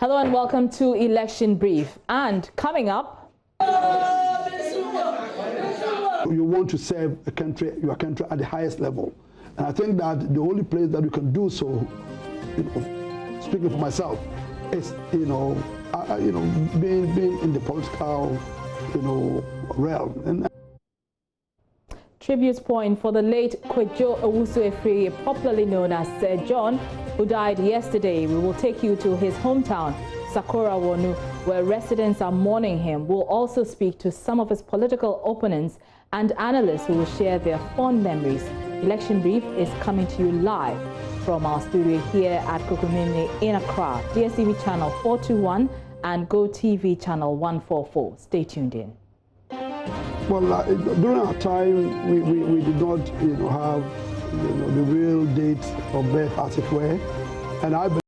Hello and welcome to Election Brief. And coming up, you want to serve a country, your country at the highest level. And I think that the only place that you can do so, speaking for myself, is being in the political realm. And tribute point for the late Kwejo Owusu-Efriye, popularly known as Sir John, who died yesterday. We will take you to his hometown, Sakora Wonu, where residents are mourning him. We'll also speak to some of his political opponents and analysts who will share their fond memories. Election Brief is coming to you live from our studio here at Kokomimni in Accra, DSTV channel 421 and GoTV channel 144. Stay tuned in. Well, during our time, we did not have the real date of birth, as it were, and I believe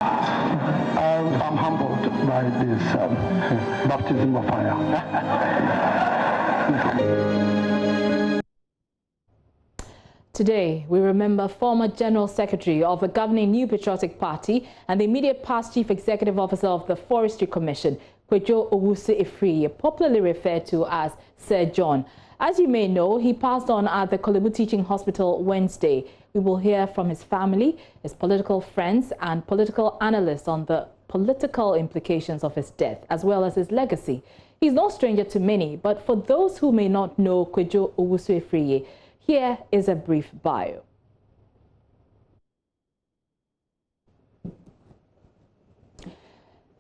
I'm humbled by this baptism of fire. Today, we remember former General Secretary of the governing New Patriotic Party and the immediate past Chief Executive Officer of the Forestry Commission, Kwejo Owusu-Efriye, popularly referred to as Sir John. As you may know, he passed on at the Kolebu Teaching Hospital Wednesday. We will hear from his family, his political friends and political analysts on the political implications of his death, as well as his legacy. He's no stranger to many, but for those who may not know Kwejo Owusu-Efriye, here is a brief bio.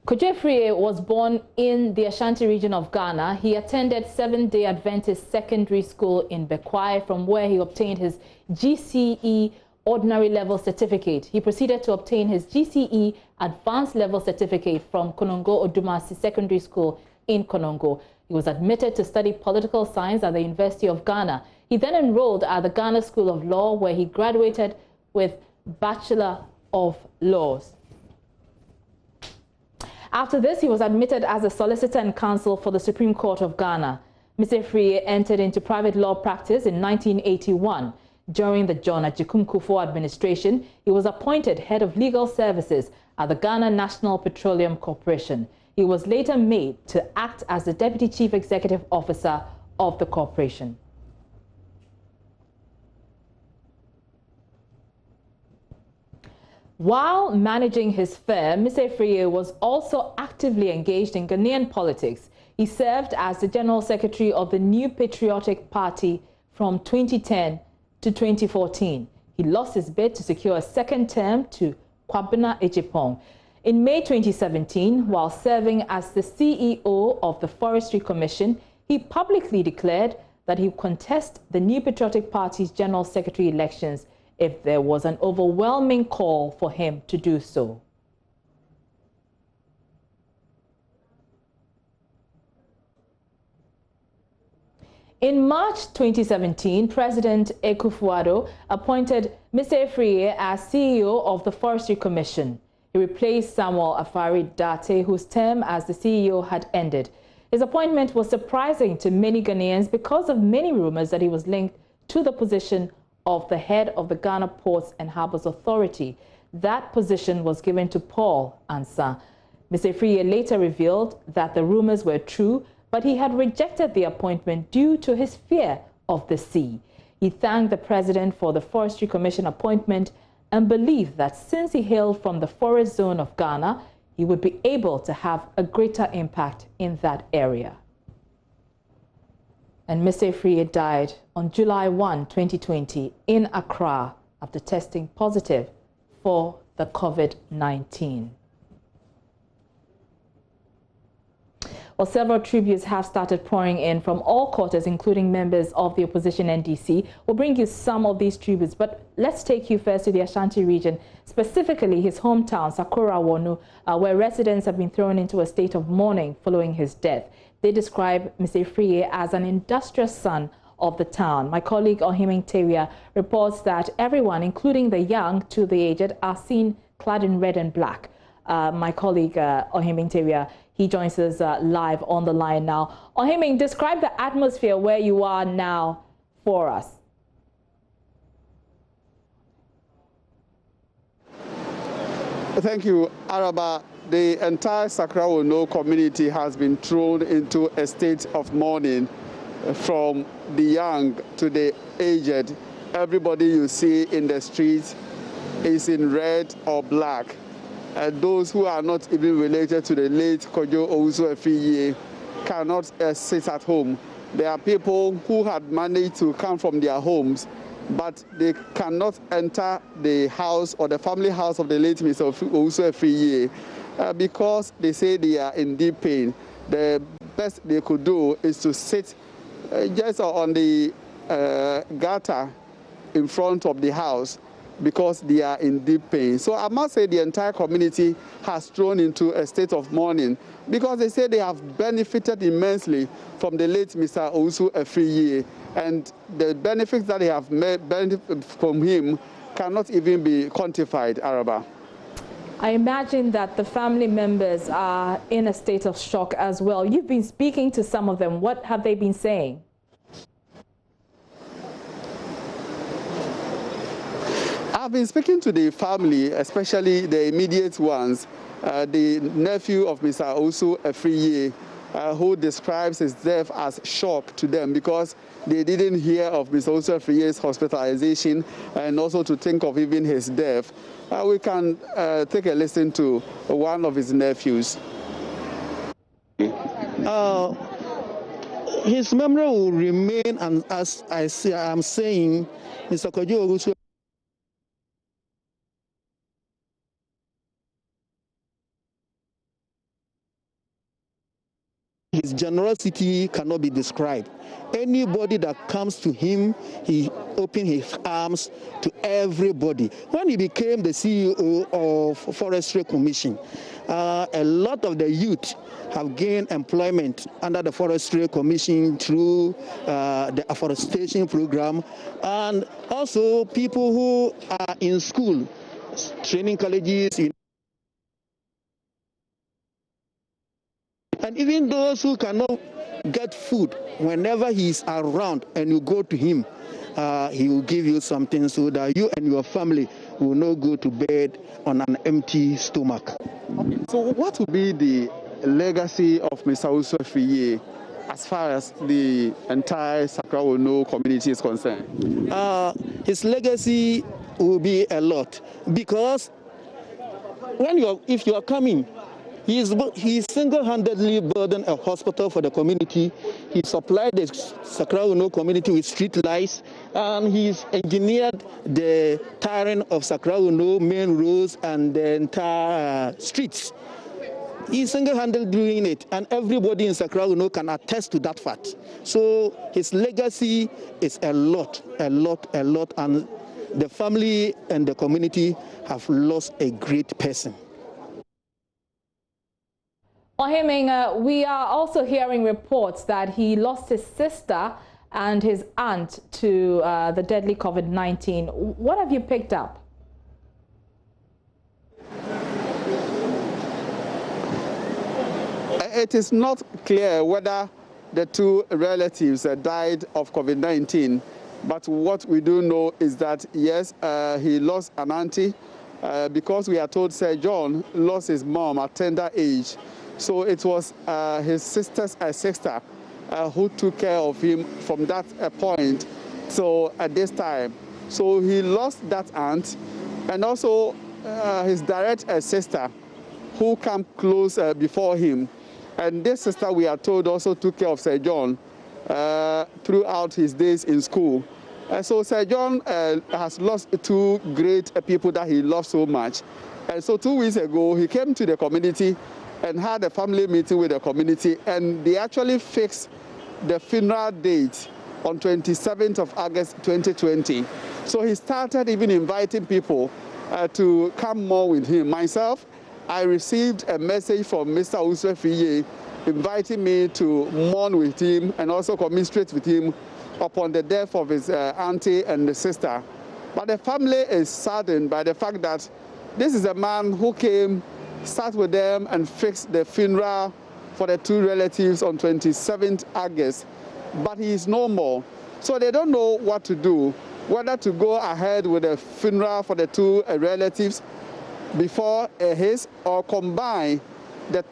Kwejo Efriye was born in the Ashanti region of Ghana. He attended Seventh-day Adventist Secondary School in Bekwai, from where he obtained his GCE Ordinary Level Certificate. He proceeded to obtain his GCE Advanced Level Certificate from Konongo Odumasi Secondary School in Konongo. He was admitted to study political science at the University of Ghana. He then enrolled at the Ghana School of Law, where he graduated with Bachelor of Laws. After this, he was admitted as a solicitor and counsel for the Supreme Court of Ghana. Mr. Efriye entered into private law practice in 1981. During the John Agyekum Kufuor administration, he was appointed head of legal services at the Ghana National Petroleum Corporation. He was later made to act as the Deputy Chief Executive Officer of the corporation. While managing his firm, Mr. Efriye was also actively engaged in Ghanaian politics. He served as the General Secretary of the New Patriotic Party from 2010 to 2014. He lost his bid to secure a second term to Kwabena Ejipong. In May 2017, while serving as the CEO of the Forestry Commission, he publicly declared that he would contest the New Patriotic Party's General Secretary elections if there was an overwhelming call for him to do so. In March 2017, President Akufo-Addo appointed Mr. Afriyie as CEO of the Forestry Commission. He replaced Samuel Afari-Dartey, whose term as the CEO had ended. His appointment was surprising to many Ghanaians because of many rumors that he was linked to the position of the head of the Ghana Ports and Harbours Authority. That position was given to Paul Ansah. Mr. Afriyie later revealed that the rumors were true, but he had rejected the appointment due to his fear of the sea. He thanked the president for the Forestry Commission appointment and believed that since he hailed from the forest zone of Ghana, he would be able to have a greater impact in that area. And Mr. Afriyie died on July 1, 2020 in Accra after testing positive for the COVID-19. Well, several tributes have started pouring in from all quarters, including members of the opposition NDC. We'll bring you some of these tributes, but let's take you first to the Ashanti region, specifically his hometown, Sakura Wonu, where residents have been thrown into a state of mourning following his death. They describe Mr. Afriyie as an industrious son of the town. My colleague Ohiming Teria reports that everyone, including the young to the aged, are seen clad in red and black. My colleague Ohiming Teria, he joins us live on the line now. Ohiming, describe the atmosphere where you are now for us. Thank you, Araba. The entire Sakura Wonu community has been thrown into a state of mourning, from the young to the aged. Everybody you see in the streets is in red or black. Those who are not even related to the late Kojo Owusu Afriyie cannot sit at home. There are people who had managed to come from their homes, but they cannot enter the house or the family house of the late Mr. Owusu Afriyie because they say they are in deep pain. The best they could do is to sit just on the gutter in front of the house, because they are in deep pain. So I must say the entire community has thrown into a state of mourning, because they say they have benefited immensely from the late Mr. Owusu Afriyie, and the benefits that they have made from him cannot even be quantified, Araba. I imagine that the family members are in a state of shock as well. You've been speaking to some of them. What have they been saying? I've been speaking to the family, especially the immediate ones, the nephew of Mr. Owusu Afriyie, who describes his death as shock to them because they didn't hear of Mr. Owusu Afriyie's hospitalization and also to think of even his death. We can take a listen to one of his nephews. His memory will remain, and as I'm saying, Mr. Kojo Owusu his generosity cannot be described. Anybody that comes to him, he opened his arms to everybody. When he became the CEO of Forestry Commission, a lot of the youth have gained employment under the Forestry Commission through the afforestation program, and also people who are in school, training colleges, and even those who cannot get food, whenever he's around and you go to him, he will give you something so that you and your family will not go to bed on an empty stomach. So what will be the legacy of Mr. Owusu Afriyie as far as the entire Sakura Wonu community is concerned? His legacy will be a lot, because if you are coming, he single-handedly burdened a hospital for the community. He supplied the Sakura Wonu community with street lights, and he's engineered the tiring of Sakura Wonu main roads and the entire streets. He's single-handedly doing it, and everybody in Sakura Wonu can attest to that fact. So his legacy is a lot, and the family and the community have lost a great person. Ohiming, we are also hearing reports that he lost his sister and his aunt to the deadly COVID-19. What have you picked up? It is not clear whether the two relatives died of COVID-19, but what we do know is that, yes, he lost an auntie because we are told Sir John lost his mom at tender age. So it was his sister's sister who took care of him from that point so at this time. So he lost that aunt and also his direct sister who came close before him. And this sister, we are told, also took care of Sir John throughout his days in school. So Sir John has lost two great people that he loved so much. And so 2 weeks ago, he came to the community and had a family meeting with the community, and they actually fixed the funeral date on 27th of August 2020. So he started even inviting people to come more with him. Myself, I received a message from Mr. Uswefiye inviting me to mourn with him and also commiserate with him upon the death of his auntie and the sister. But the family is saddened by the fact that this is a man who came, sat with them and fixed the funeral for the two relatives on 27th August, but he is no more. So they don't know what to do, whether to go ahead with the funeral for the two relatives before his, or combine the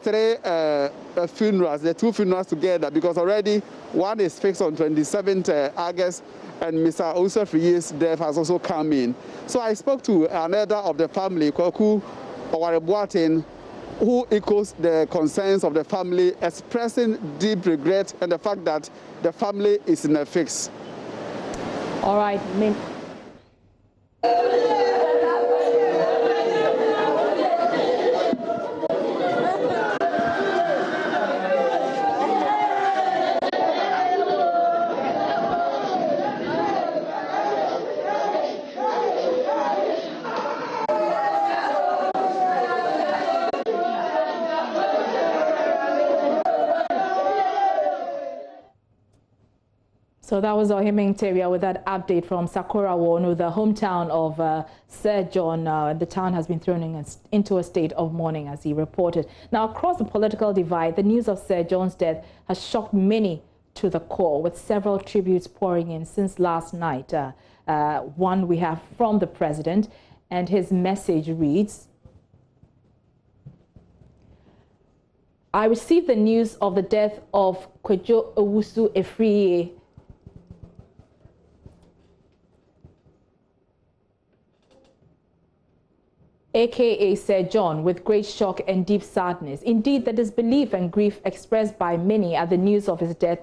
two funerals together, because already one is fixed on 27th August and Mr. Uswefiye's death has also come in. So I spoke to another of the family, Kwaku Owarebuatin, who echoes the concerns of the family, expressing deep regret and the fact that the family is in a fix. All right. So that was Ohime Nteria with that update from Sakura Wonu, the hometown of Sir John. The town has been thrown into a state of mourning, as he reported. Now, across the political divide, the news of Sir John's death has shocked many to the core, with several tributes pouring in since last night. One we have from the president, and his message reads, I received the news of the death of Kwejo Owusu Efriye, aka Sir John, with great shock and deep sadness. Indeed, the disbelief and grief expressed by many at the news of his death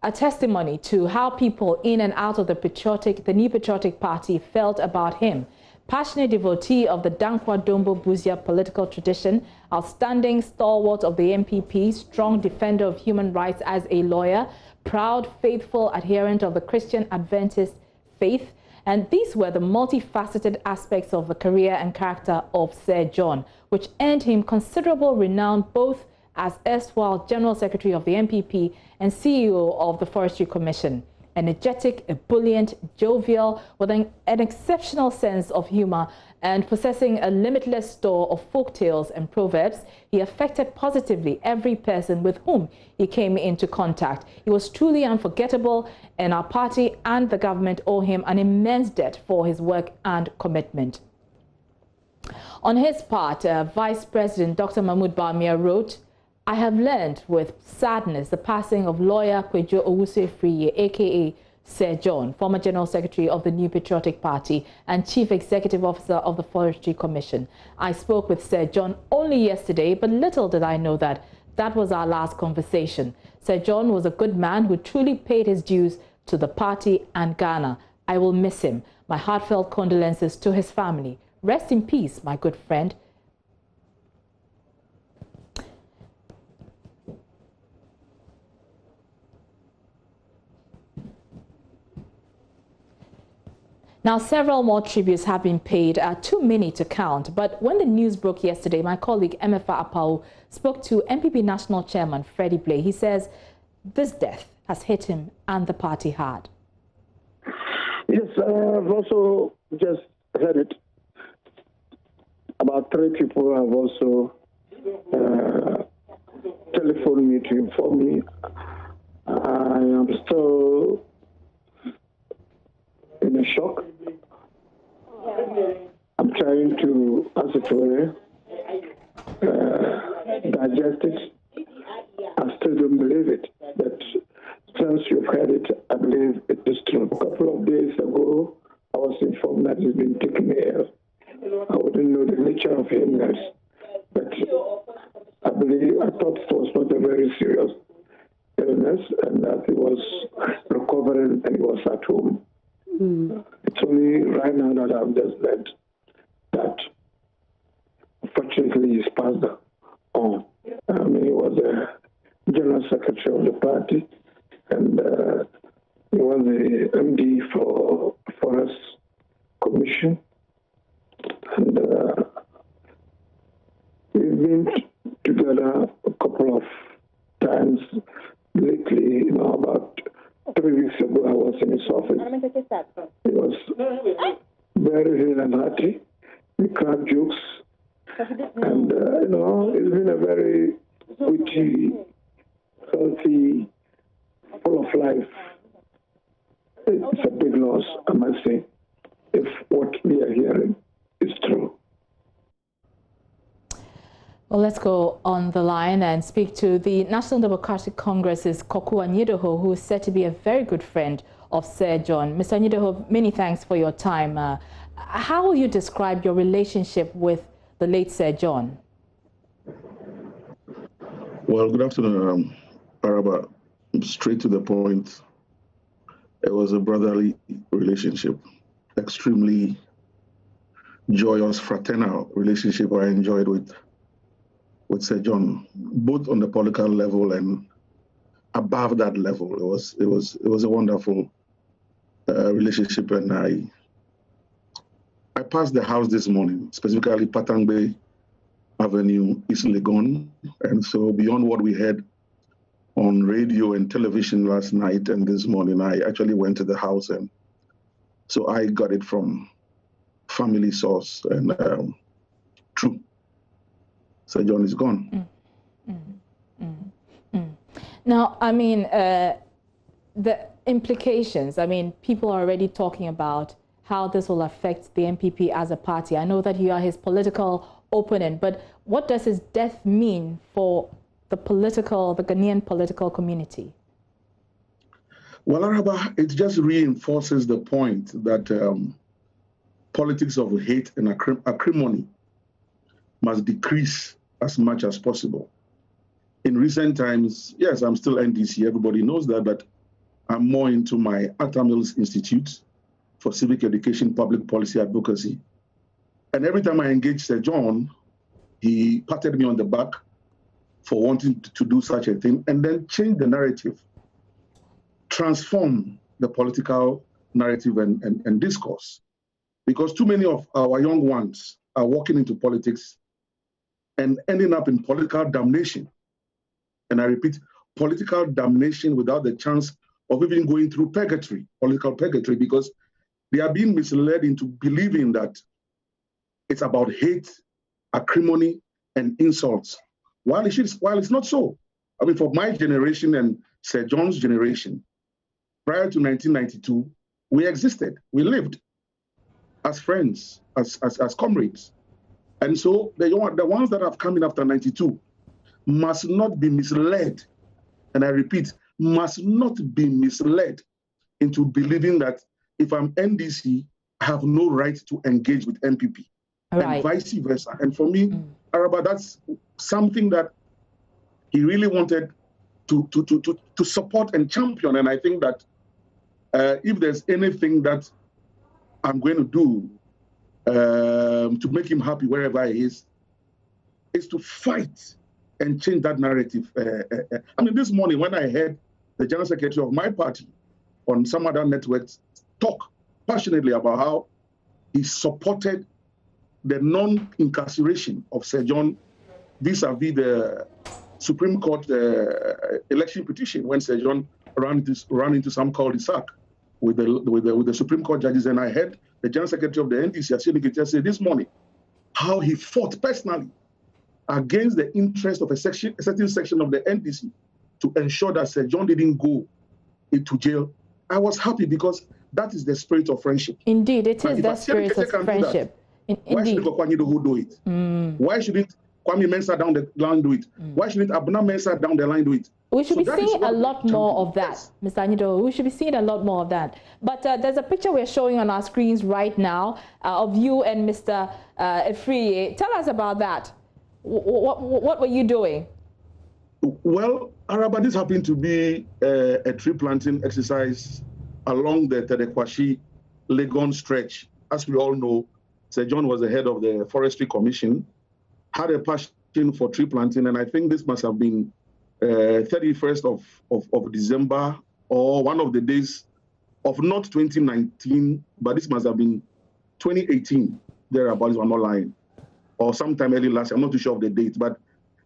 are testimony to how people in and out of the New Patriotic Party felt about him. Passionate devotee of the Dankwa Dombo Buzia political tradition, outstanding stalwart of the NPP, strong defender of human rights as a lawyer, proud, faithful adherent of the Christian Adventist faith. And these were the multifaceted aspects of the career and character of Sir John, which earned him considerable renown both as erstwhile General Secretary of the NPP and CEO of the Forestry Commission. Energetic, ebullient, jovial, with an exceptional sense of humor and possessing a limitless store of folk tales and proverbs, he affected positively every person with whom he came into contact. He was truly unforgettable, and our party and the government owe him an immense debt for his work and commitment. On his part, Vice President Dr. Mahmoud Bawumia wrote, I have learned with sadness the passing of lawyer Kwejo Owusu Efriye, aka Sir John, former General Secretary of the New Patriotic Party and Chief Executive Officer of the Forestry Commission. I spoke with Sir John only yesterday, but little did I know that was our last conversation. Sir John was a good man who truly paid his dues to the party and Ghana. I will miss him. My heartfelt condolences to his family. Rest in peace, my good friend. Now, several more tributes have been paid, too many to count. But when the news broke yesterday, my colleague Emefa Apau spoke to NPP National Chairman Freddie Blay. He says this death has hit him and the party hard. Yes, I've also just heard it. About 3 people have also telephoned me to inform me. I am still in a shock. I'm trying to, as it were, digest it. I still don't believe it. But since you've heard it, I believe it is true. A couple of days ago, I was informed that he's been taken ill. I wouldn't know the nature of illness, but I thought it was not a very serious illness and that he was recovering and he was at home. It's only right now that I've just learned that fortunately he's passed on. He was a general secretary of the party and he was the MD for Forest Commission. And we've been together a couple of times lately. About 3 weeks ago, I was in his office. He was very hale and hearty. We cracked jokes. And, it's been a very witty, healthy, full of life. It's a big loss, I must say, if what we are hearing is true. Well, let's go on the line and speak to the National Democratic Congress's Koku Anyidoho, who is said to be a very good friend of Sir John. Mr. Anyidoho, many thanks for your time. How will you describe your relationship with the late Sir John? Well, good afternoon, Araba. Straight to the point. It was a brotherly relationship, extremely joyous, fraternal relationship I enjoyed with Sir John, both on the political level and above that level. It was a wonderful relationship, and I passed the house this morning, specifically Patangbe Avenue, East Legon, and so beyond what we heard on radio and television last night and this morning, I actually went to the house, and so I got it from family source, and true. Sir John is gone. Now, the implications, people are already talking about how this will affect the NPP as a party. I know that you are his political opponent, but what does his death mean for the Ghanaian political community? Well, Araba, it just reinforces the point that politics of hate and acrimony must decrease as much as possible. In recent times, yes, I'm still NDC, everybody knows that, but I'm more into my Atta Mills Institute for Civic Education, Public Policy Advocacy. And every time I engage Sir John, he patted me on the back for wanting to do such a thing and then change the narrative, transform the political narrative and discourse. Because too many of our young ones are walking into politics and ending up in political damnation. And I repeat, political damnation without the chance of even going through purgatory, political purgatory, because they are being misled into believing that it's about hate, acrimony, and insults. While it's not so. For my generation and Sir John's generation, prior to 1992, we existed, we lived as friends, as comrades. And so the ones that have come in after 92 must not be misled, and I repeat, must not be misled into believing that if I'm NDC, I have no right to engage with NPP, right, and vice versa. And for me, Araba, that's something that he really wanted to support and champion. And I think that if there's anything that I'm going to do to make him happy wherever he is to fight and change that narrative. This morning when I heard the General Secretary of my party on some other networks talk passionately about how he supported the non-incarceration of Sir John vis-a-vis the Supreme Court election petition when Sir John ran into some cul-de-sac with the Supreme Court judges, and I heard the General Secretary of the NDC, Asiedu say this morning how he fought personally against the interest of a certain section of the NDC to ensure that Sir John didn't go into jail. I was happy because that is the spirit of friendship. Indeed, it is the spirit of friendship. Why shouldn't Kwame do it? Why shouldn't Kwame Mensah down the line do it? Why shouldn't Abuna Mensah down the line do it? We should be seeing a lot more of that, Mr. Anyido. We should be seeing a lot more of that. But there's a picture we're showing on our screens right now of you and Mr. Afriyie. Tell us about that. What were you doing? Well, Araba, this happened to be a tree planting exercise along the Tedekwashi-Legon stretch. As we all know, Sir John was the head of the Forestry Commission, had a passion for tree planting, and I think this must have been 31st of December, or one of the days of not 2019, but this must have been 2018, thereabouts, I'm not lying, or sometime early last year. I'm not too sure of the date, but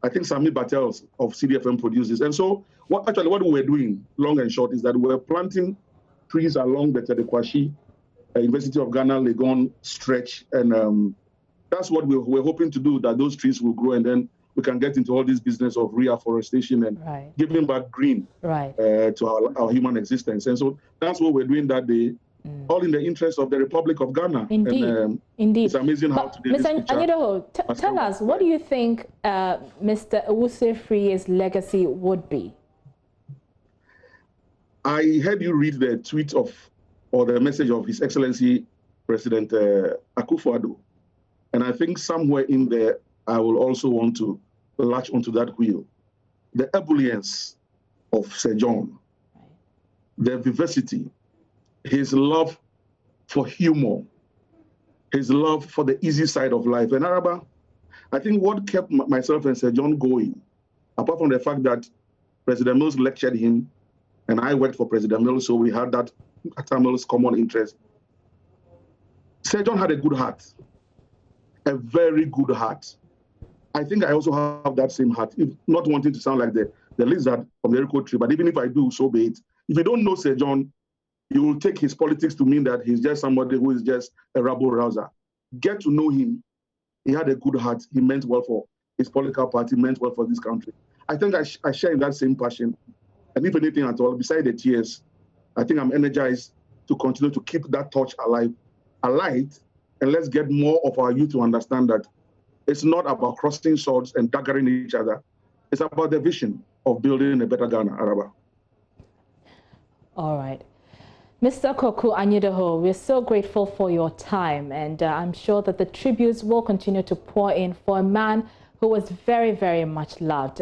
I think Sami Battels of CDFM produced this. And so what we were doing, long and short, is that we were planting trees along the Tedekwashi University of Ghana Legon stretch, and that's what we're hoping to do, that those trees will grow, and then we can get into all this business of reforestation and giving back green to our human existence. And so that's what we're doing that day, all in the interest of the Republic of Ghana. Indeed, and, indeed. It's amazing how today Mr. Anyido, tell us, what do you think Mr. Owusu Afriyie's legacy would be? I heard you read the tweet or the message of His Excellency President Akufo-Addo, and I think somewhere in there, I will also want to latch onto that wheel. The ebullience of Sir John, the vivacity, his love for humor, his love for the easy side of life. And Araba, I think what kept myself and Sir John going, apart from the fact that President Mills lectured him, and I worked for President Mills, so we had that at Mills common interest. Sir John had a good heart, a very good heart. I think I also have that same heart, if not wanting to sound like the lizard from the Jericho tree, but even if I do, so be it. If you don't know Sir John, you will take his politics to mean that he's just somebody who is just a rabble-rouser. Get to know him. He had a good heart. He meant well for his political party, meant well for this country. I think I share in that same passion. And if anything at all, beside the tears, I think I'm energized to continue to keep that torch alive, alight, and let's get more of our youth to understand that it's not about crossing swords and daggering each other. It's about the vision of building a better Ghana, Araba. All right. Mr. Kwaku Anyido, we're so grateful for your time, and I'm sure that the tributes will continue to pour in for a man who was very, very much loved.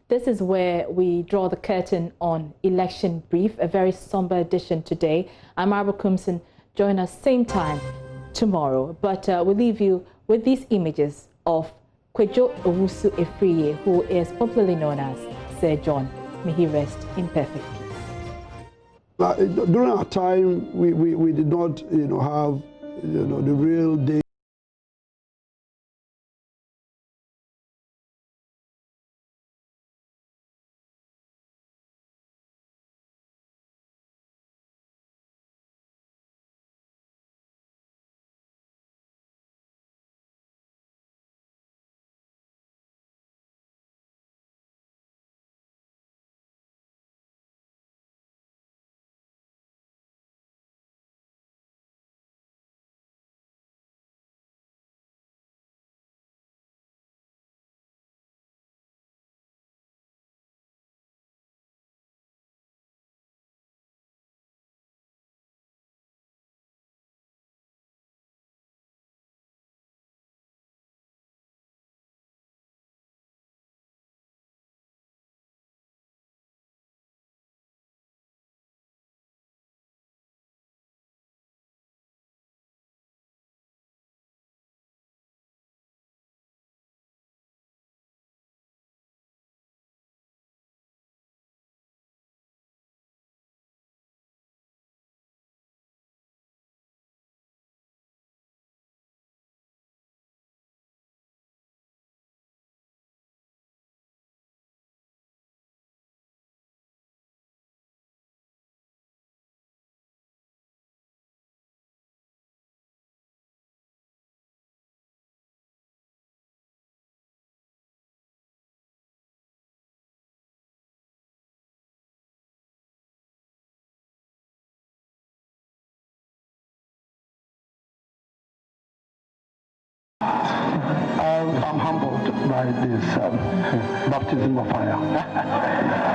This is where we draw the curtain on Election Brief, a very somber edition today. I'm Araba Kumson. Join us same time tomorrow. But we'll leave you with these images of Kwadwo Owusu Afriyie, who is popularly known as Sir John. May he rest in perfect peace. During our time, we did not, have, the real day. I'm humbled by this baptism of fire.